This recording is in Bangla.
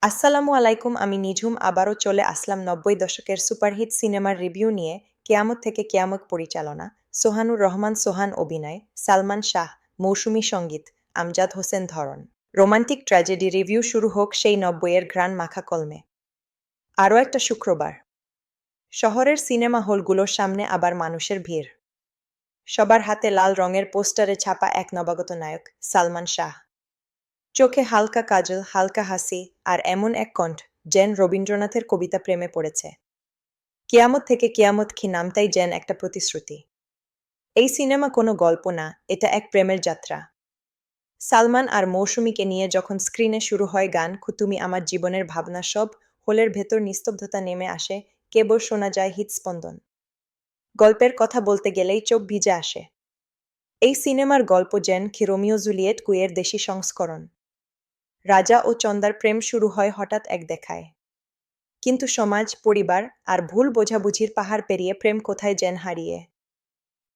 আসসালামু আলাইকুম, আমি নিঝুম আবারও চলে আসলাম ৯০ দশকের সুপারহিট সিনেমার রিভিউ নিয়ে। কেয়ামত থেকে কেয়ামত পরিচালনা, সোহানুর রহমান সোহান অভিনয়, সালমান শাহ, মৌসুমী সঙ্গীত, আমজাদ হোসেন ধরন। রোমান্টিক ট্র্যাজেডি রিভিউ শুরু হোক সেই ৯০-এর ঘ্রাণ মাখা কলমে। আরও একটা শুক্রবার। শহরের সিনেমা হলগুলোর সামনে আবার মানুষের ভিড়। সবার হাতে লাল রঙের পোস্টারে ছাপা এক নবাগত নায়ক, সালমান শাহ। চোখে হালকা কাজল, হালকা হাসি, আর এমন এক কণ্ঠ যেন রবীন্দ্রনাথের কবিতা প্রেমে পড়েছে। কিয়ামত থেকে কিয়ামত কি নামটাই যেন একটা প্রতিশ্রুতি। এই সিনেমা কোনো গল্প না, এটা এক প্রেমের যাত্রা। সালমান আর মৌসুমীকে নিয়ে যখন স্ক্রিনে শুরু হয় গান তুমি আমার জীবনের ভাবনা, সব হলের ভেতর নিস্তব্ধতা নেমে আসে, কেবল শোনা যায় হৃদস্পন্দন। গল্পের কথা বলতে গেলেই চোখ ভিজে আসে। এই সিনেমার গল্প যেন কি রোমিও জুলিয়েট কুইয়ের দেশি সংস্করণ। রাজা ও চন্দার প্রেম শুরু হয় হঠাৎ এক দেখায়। কিন্তু সমাজ, পরিবার আর ভুল বোঝাবুঝির পাহাড় পেরিয়ে প্রেম কোথায় যেন হারিয়ে